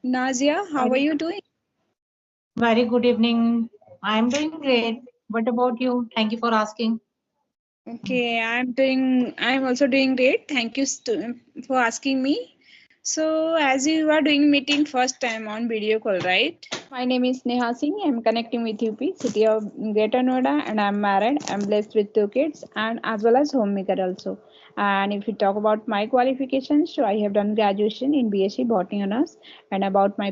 Nazia, how are Very, you doing? very good evening. I'm doing great. What about you? Thank you for asking. Okay, I'm also doing great. Thank you for asking me. So, as you are doing meeting first time on video call, right? My name is Sneha Singh. I'm connecting with UP, city of Greater Noida, and I'm married. I'm blessed with 2 kids and as well as homemaker also. And if you talk about my qualifications, so I have done graduation in BSc Botany Honors. And about my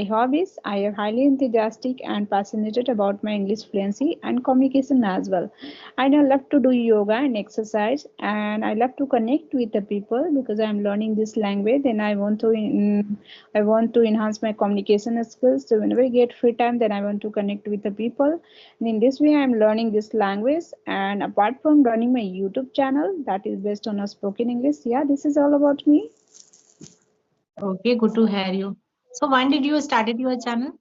hobbies, I am highly enthusiastic and passionate about my English fluency and communication as well. And I love to do yoga and exercise, and I love to connect with the people because I'm learning this language, and I want to enhance my communication skills. So whenever I get free time, then I want to connect with the people. And in this way, I'm learning this language. And apart from running my YouTube channel that is based on a spoken English, yeah, this is all about me. Okay, good to hear you. So when did you started your channel?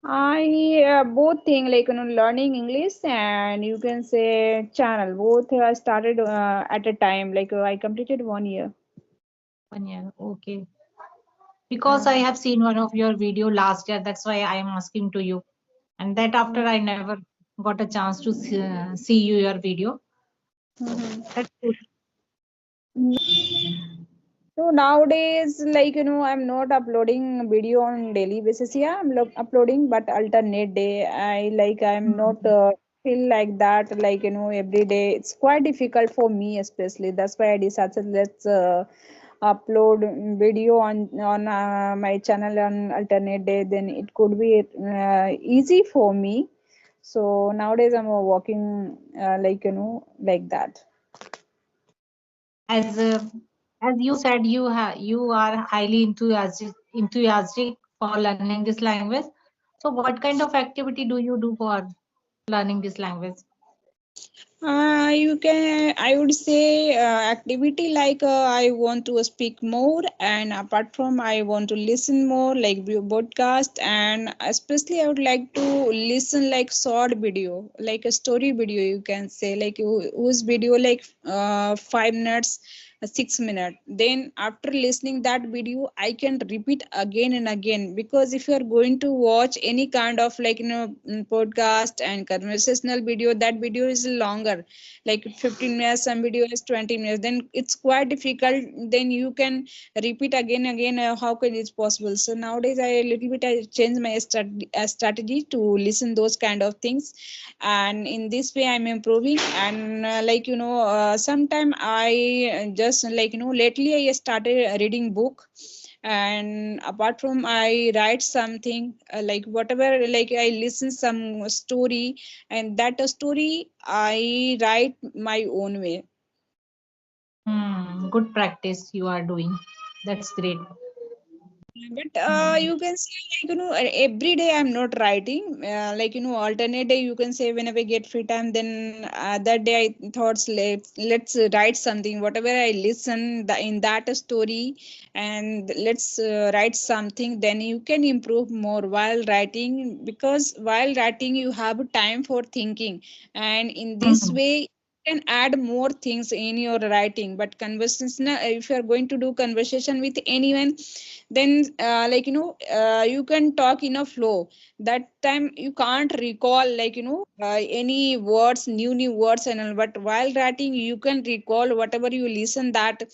I both thing like learning English and you can say channel. Both I started at a time I completed 1 year. 1 year. Okay. Because I have seen one of your video last year. That's why I am asking to you. And that after I never got a chance to see your video. Mhm. That's good. So nowadays, I'm not uploading video on daily basis. Yeah, I'm uploading, but alternate day. I'm not Mhm. feel like that. Every day. It's quite difficult for me, especially. That's why I decided let's upload video on my channel on alternate day. Then it could be easy for me. So nowadays I'm working like that. As as you said, you are highly enthusiastic for learning this language. So what kind of activity do you do for learning this language? You can, I would say, activity I want to speak more, and apart from, I want to listen more, like podcast, and especially I would like to listen like short video, like a story video. You can say whose video 5 minutes, 6 minutes. Then after listening that video, I can repeat again and again because if you are going to watch any kind of podcast and conversational video, that video is longer like 15 minutes, some video is 20 minutes, then it's quite difficult, then you can repeat again, how can it's possible. So nowadays I a little bit I change my strategy to listen those kind of things, and in this way I'm improving. And sometime I just lately I started reading book, and apart from I write something whatever, I listen some story, and that story I write my own way. Good practice you are doing. That's great. But Hmm. you can say every day I'm not writing. Alternate day you can say whenever I get free time. Then that day I thought let's write something. Whatever I listen in that story, and let's write something. Then you can improve more while writing, because while writing you have time for thinking, and in this Mhm. way can add more things in your writing. But conversation, if you are going to do conversation with anyone, then you can talk in a flow. That time you can't recall any words, new words and all. But while writing you can recall whatever you listen, that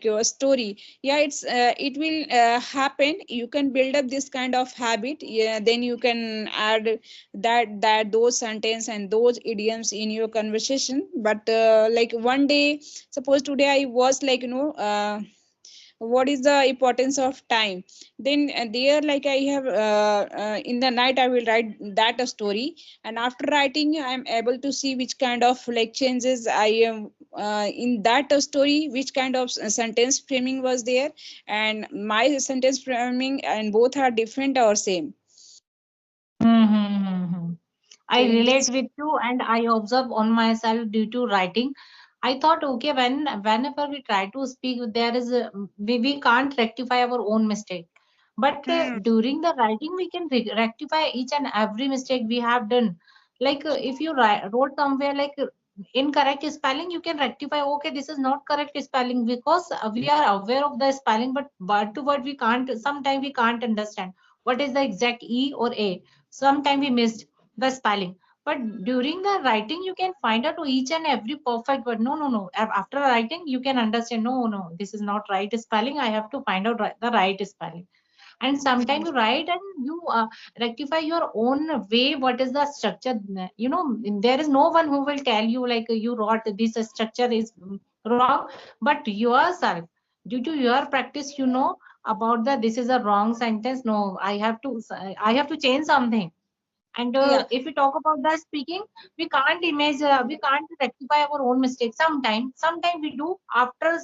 your story. Yeah, it will happen. You can build up this kind of habit. Yeah, then you can add that those sentence and those idioms in your conversation. But one day, suppose today I was what is the importance of time, then there I have in the night I will write that a story, and after writing I am able to see which kind of changes I am in that story, which kind of sentence framing was there, and my sentence framing, and both are different or same. Mm-hmm. So I in relate this. with you and I observe on myself due to writing. I thought, okay, whenever we try to speak, there is we can't rectify our own mistake. But Hmm. during the writing, we can rectify each and every mistake we have done. Like if you wrote somewhere like incorrect spelling, you can rectify, okay, this is not correct spelling, because we are aware of the spelling, but word to word we can't, sometimes we can't understand what is the exact e or a, sometimes we missed the spelling. But during the writing you can find out each and every perfect word. No, no, no, after writing you can understand, no, no, this is not right spelling, I have to find out the right spelling. And sometimes you write and you rectify your own way, what is the structure. There is no one who will tell you like you wrote this structure is wrong, but yourself, due to your practice, you know about the this is a wrong sentence, no, I have to change something. And Yeah. if we talk about the speaking, we can't image, we can't rectify our own mistakes. Sometimes we do after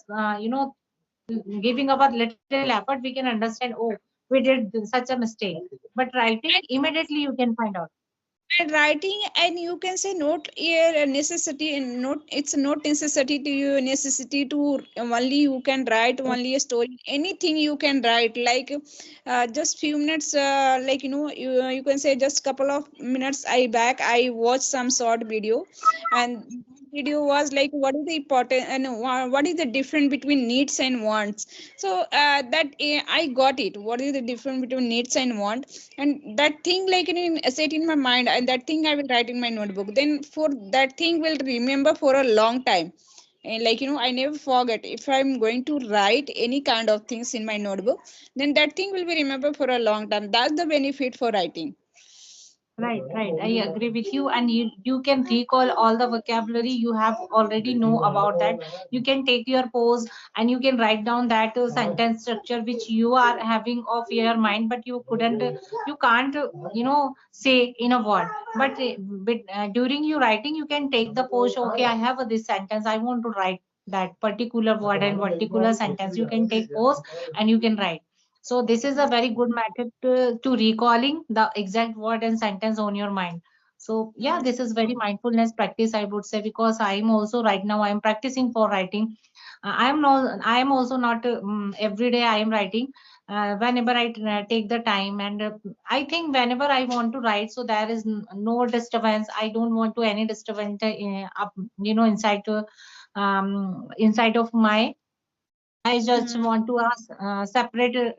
giving our little effort, we can understand, oh, we did such a mistake. But writing, immediately you can find out. And writing, and you can say not a necessity, and not it's not necessity to you, necessity to only you can write only a story, anything you can write, like just few minutes, like you can say just couple of minutes I back I watched some short video, and video was like what is the important and what is the difference between needs and wants. So that I got it, what is the difference between needs and want. And that thing like set in my mind, and that thing I will write in my notebook, then for that thing will remember for a long time. And like I never forget, if I'm going to write any kind of things in my notebook, then that thing will be remembered for a long time. That's the benefit for writing. Right, right. I agree with you. And you can recall all the vocabulary you have already know about that. You can take your pose and you can write down that sentence structure which you are having of your mind, but you couldn't, you can't, say in a word. But during you writing, you can take the pose. Okay, I have this sentence. I want to write that particular word and particular sentence. You can take pose and you can write. So this is a very good method to recalling the exact word and sentence on your mind. So yeah, this is very mindfulness practice, I would say, because I am also right now I am practicing for writing. I am also not every day I am writing. Whenever I take the time, and I think whenever I want to write, so there is no disturbance. I don't want to any disturbance, up, inside of my, I just Hmm. want to ask separate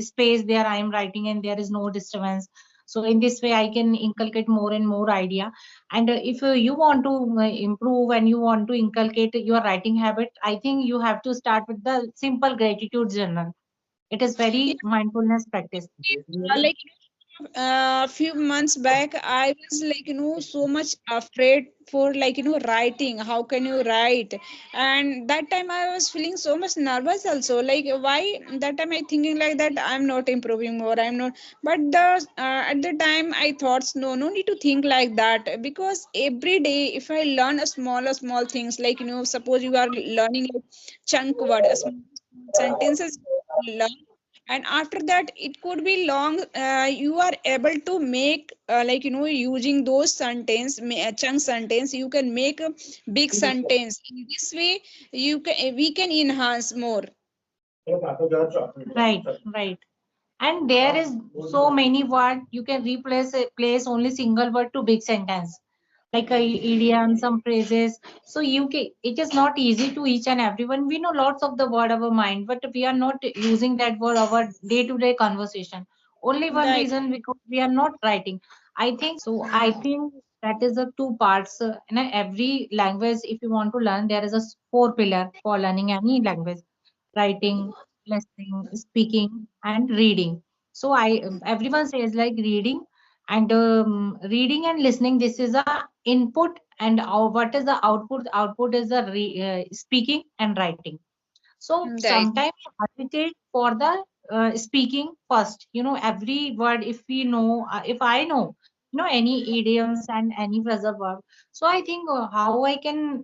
space there. I am writing and there is no disturbance. So in this way, I can inculcate more and more idea. And if you want to improve and you want to inculcate your writing habit, I think you have to start with the simple gratitude journal. It is Yeah, very mindfulness practice. like a few months back I was like so much afraid for like writing, how can you write. And that time I was feeling so much nervous also, like why. That time I thinking like that I'm not improving more, I'm not. But the at the time I thought no need to think like that, because every day if I learn a small things, like suppose you are learning a chunk word, a small sentences learn, and after that it could be long, you are able to make like using those chunk sentence, you can make a big sentence. In this way you can we can enhance more. Right, right. And there is so many word you can place only single word to big sentence, like a idiom, some phrases. So you can, it is not easy to each and everyone. We know lots of the word of our mind, but we are not using that word our day to day conversation. Only one Right. reason, because we are not writing. I think that is the two parts. In every language, if you want to learn, there is a four pillar for learning any language: writing, listening, speaking, and reading. So everyone says like reading, and reading and listening. This is a input, and what is the output? Output is the speaking and writing. So Right. sometimes hesitate for the speaking first. Every word, if we know, if I know, any idioms and any phrasal verb. So I think how I can,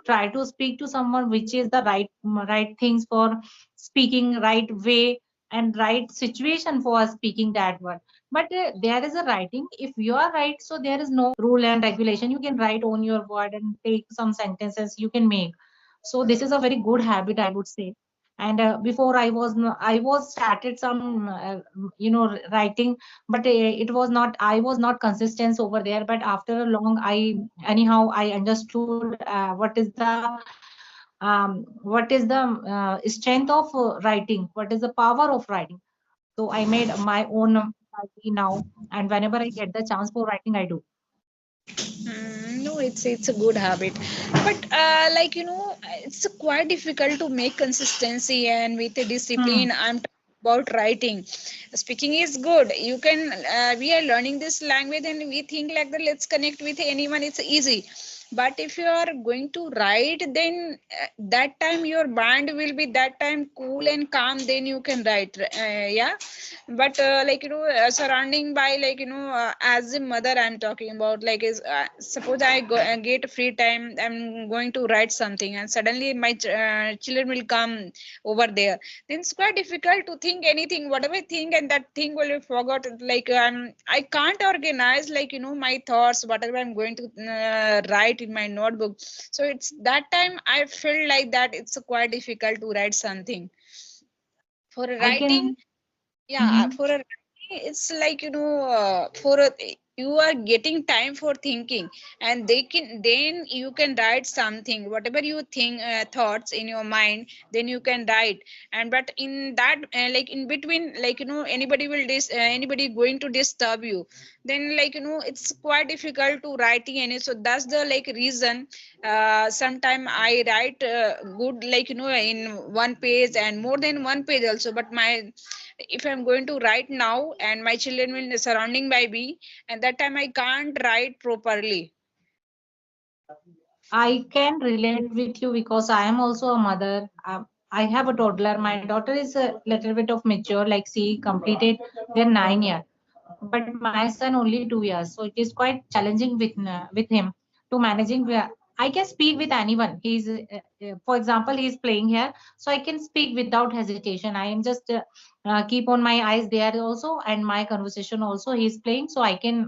try to speak to someone which is the right things for speaking, right way and right situation for speaking that word. But there is a writing. If you are right, so there is no rule and regulation. You can write on your word and take some sentences you can make. So this is a very good habit, I would say. And before I was started some writing, but I was not consistent over there. But after a long, I anyhow I understood what is the strength of writing, what is the power of writing. So I made my own diary now, and whenever I get the chance for writing, I do. No, it's a good habit, but like it's quite difficult to make consistency and with a Hmm. discipline. I'm talking about writing. Speaking is good. You can. We are learning this language, and we think like that. Let's connect with anyone. It's easy. But if you are going to write, then that time your mind will be that time cool and calm. Then you can write. Yeah, but like surrounding by like as a mother I'm talking about, like is suppose I go get free time, I'm going to write something, and suddenly my children will come over there. Then it's quite difficult to think anything, whatever I think, and that thing will be forgot. Like I can't organize like my thoughts, whatever I'm going to write in my notebook. So it's that time I feel like that it's quite difficult to write something. For I writing, can. yeah, Mhm. for a it's like for a, you are getting time for thinking, and they can then you can write something whatever you think, thoughts in your mind, then you can write. And but in that like in between, like anybody will anybody going to disturb you, then like it's quite difficult to writing any. So that's the like reason sometime I write good, like in one page and more than one page also. But my if I'm going to write now and my children will be surrounding by me, and that time I can't write properly. I can relate with you because I am also a mother. I have a toddler. My daughter is a little bit of mature, like she completed their 9 year, but my son only 2 years. So it is quite challenging with him to managing. I can speak with anyone. For example, he is playing here, so I can speak without hesitation. I am just keep on my eyes there also, and my conversation also. He is playing, so I can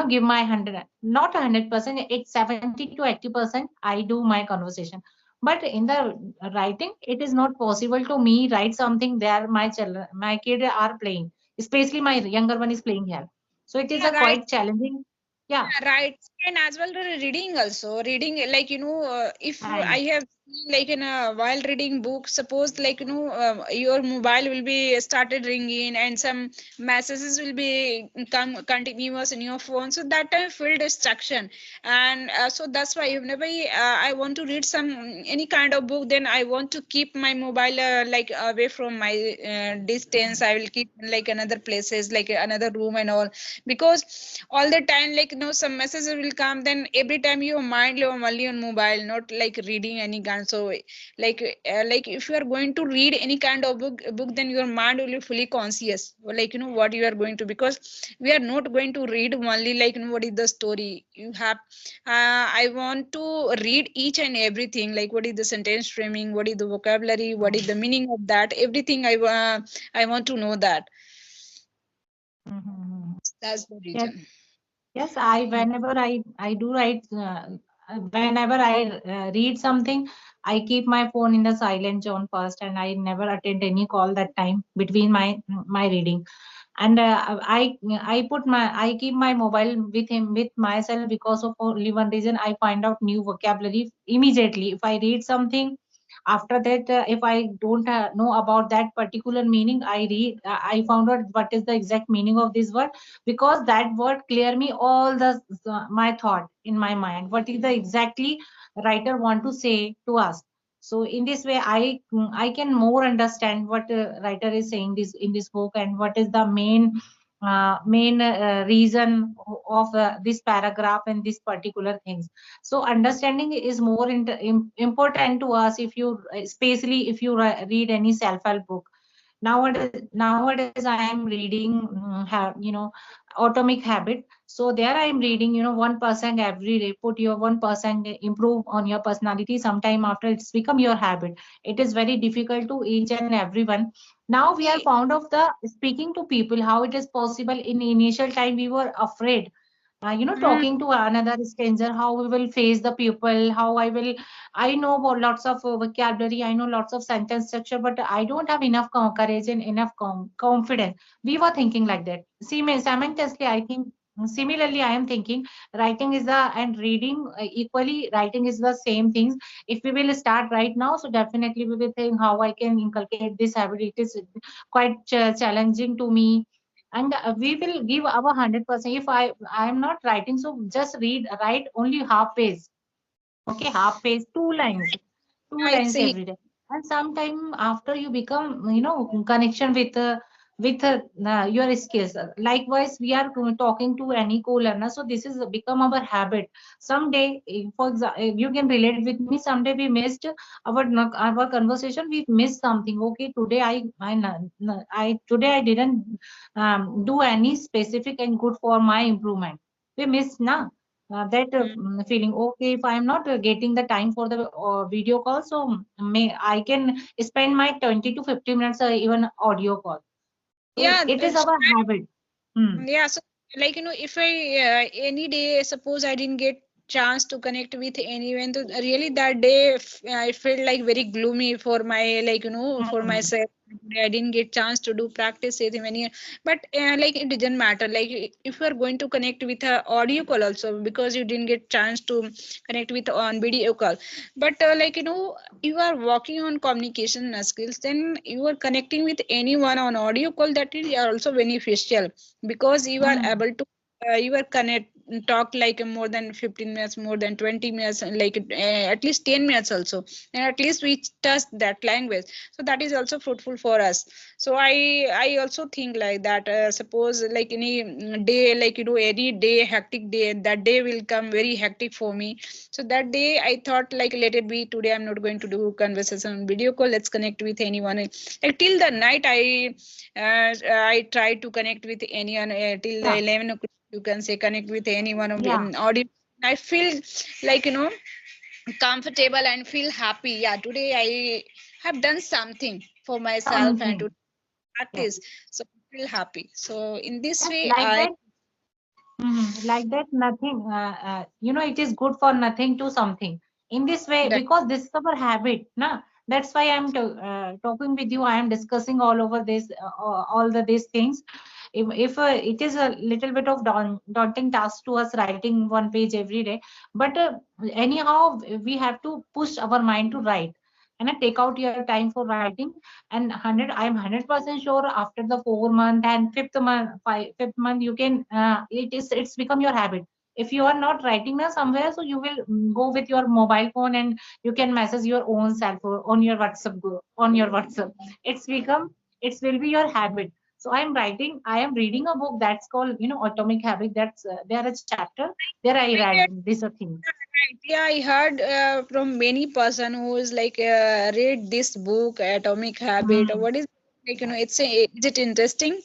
give my 100, not 100%, it's 70 to 80%. I do my conversation. But in the writing, it is not possible to me write something there. My children, my kids are playing, especially my younger one is playing here. So it is Yeah, a right. quite challenging. Yeah. Yeah, right. And as well reading also. Reading like if I And have seen like in a while reading book, suppose like your mobile will be started ringing and some messages will be come continuous in your phone. So that time feel distraction. And so that's why whenever I want to read some any kind of book, then I want to keep my mobile like away from my distance. I will keep like another places, like another room and all, because all the time like some messages will come, then every time your mind you're only on mobile, not like reading any kind. So like if you are going to read any kind of book, then your mind will be fully conscious, like what you are going to, because we are not going to read only like what is the story you have. I want to read each and everything, like what is the sentence framing, what is the vocabulary, what is the meaning of that, everything I want to know that. mhm. That's the Yes, reason. yes. I do write. Whenever I read something, I keep my phone in the silent zone first, and I never attend any call that time between my reading. And I keep my mobile with myself because of only one reason. I find out new vocabulary immediately if I read something. After that, if I don't know about that particular meaning, I found out what is the exact meaning of this word, because that word clear me all my thought in my mind, what is the exactly writer want to say to us. So in this way, I can more understand what writer is saying this in this book, and what is the main reason of this paragraph and this particular things. So understanding is more important to us, if you especially if you read any self-help book. Nowadays I am reading atomic habit. So there I am reading 1% every day, put your 1% improve on your personality, sometime after it's become your habit. It is very difficult to each and everyone. Now we are See, found of the speaking to people, how it is possible. In initial time we were afraid Mm, talking to another stranger, how we will face the people, how I know about lots of vocabulary, I know lots of sentence structure, but I don't have enough courage and enough confidence. We were thinking like that. See, simultaneously, I think, similarly, I am thinking writing is the, and reading equally, writing is the same things. If we will start right now, so definitely we will think how I can inculcate this habit. It is quite challenging to me, and we will give our 100%. If I am not writing, so just write only half page. Okay, half page, two yeah, it's lines a every day. And sometime after you become, connection with your skills. Likewise, we are talking to any co-learner, so this is become our habit. Someday, for example, you can relate with me. Someday we missed our conversation. We missed something. Okay, today today I didn't do any specific and good for my improvement. We missed na that mm, feeling. Okay, if I am not getting the time for the video call, so may I can spend my 20 to 50 minutes even audio call. So yeah. it is our habit. Hmm. Yeah, so like if I any day suppose I didn't get chance to connect with anyone, to really that day I felt like very gloomy for my like for Hmm. myself. I didn't get chance to do practice with many, but like it didn't matter. Like if you are going to connect with a audio call also because you didn't get chance to connect with on video call, but like you are working on communication skills, then you are connecting with anyone on audio call, that is also beneficial because you are Hmm. able to you are connect talk like more than 15 minutes, more than 20 minutes, and like at least 10 minutes also, and at least we touch that language, so that is also fruitful for us. So I also think like that, suppose like any day, like any day hectic day, that day will come very hectic for me. So that day I thought like let it be, today I'm not going to do conversation on video call, let's connect with anyone. Like till the night I try to connect with anyone till the Yeah. 11 o'clock. You can say connect with anyone of Yeah. audio. I feel like comfortable and feel happy. Yeah, today I have done something for myself and to Something. Yes. practice. So I feel happy. So in this Yes. way, Like I that. Like that, nothing, it is good for nothing to something. In this way, that because this is our habit, na? That's why I'm talking with you. I am discussing all over this, all these things. If it is a little bit of daunting task to us writing one page every day, but anyhow, we have to push our mind to write and take out your time for writing. And I'm 100% sure after the 4 month and fifth month, you can it's become your habit. If you are not writing now somewhere, so you will go with your mobile phone and you can message your own self on your WhatsApp. It's become, it will be your habit. So I am reading a book that's called, Atomic Habit. That's there is chapter there I read this thing. right. Yeah, I heard from many person who is like read this book Atomic Habit, or Hmm. what is like it's a, is it interesting?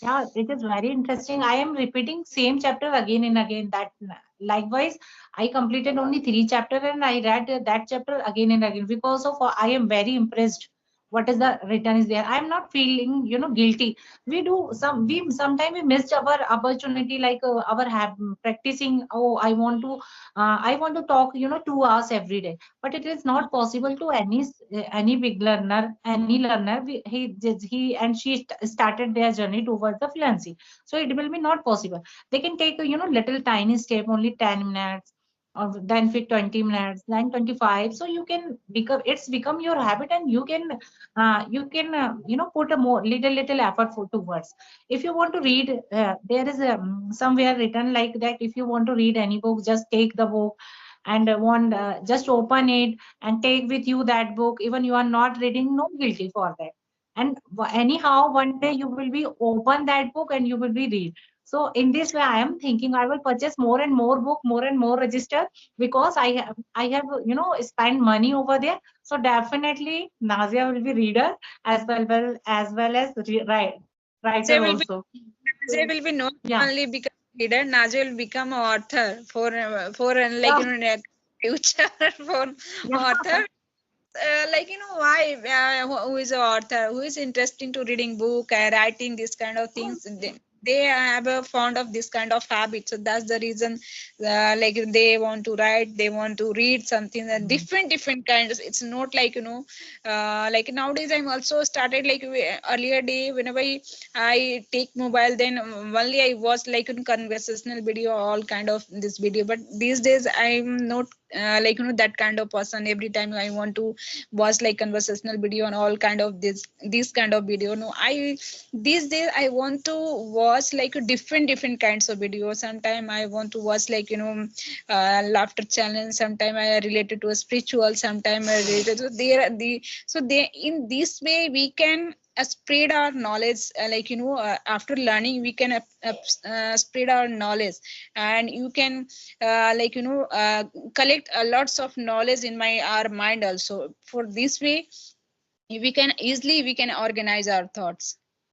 Yeah, it is very interesting. I am repeating same chapter again and again. That likewise, I completed only 3 chapter and I read that chapter again and again because of I am very impressed. What is the written is there? I am not feeling guilty. We sometimes we missed our opportunity, like our practicing. Oh, I want to talk 2 hours every day, but it is not possible to any big learner, any learner. He and she started their journey towards the fluency, so it will be not possible. They can take a little tiny step, only 10 minutes, or then fit 20 minutes, then 25. So you can become, it's become your habit, and you can put a more little effort for towards. If you want to read, there is somewhere written like that, if you want to read any book, just take the book and just open it and take with you that book. Even you are not reading, no guilty for that. And anyhow, one day you will be open that book and you will be read. So in this way, I am thinking I will purchase more and more book, more and more register, because I have spent money over there. So definitely Nazia will be reader as well as writer They will be also. So, They will be not yeah. only become leader, Nazi will become a author for like Yeah. like future for Yeah. author. Like why who is a author who is interesting to reading book and writing this kind of things. they have a fond of this kind of habit, so that's the reason like they want to write, they want to read something, different kinds. It's not like like nowadays I'm also started like earlier day whenever I take mobile, then only I watch like in conversational video, all kind of this video. But these days I'm not like that kind of person. Every time I want to watch like conversational video and all kind of this kind of video. No, I these days I want to watch like different kinds of videos. Sometime I want to watch like laughter challenge. Sometime I related to a spiritual. Sometime I related to they in this way we can spread our knowledge, like after learning we can spread our knowledge, and you can like collect lots of knowledge in my our mind also. For this way we can easily we can organize our thoughts.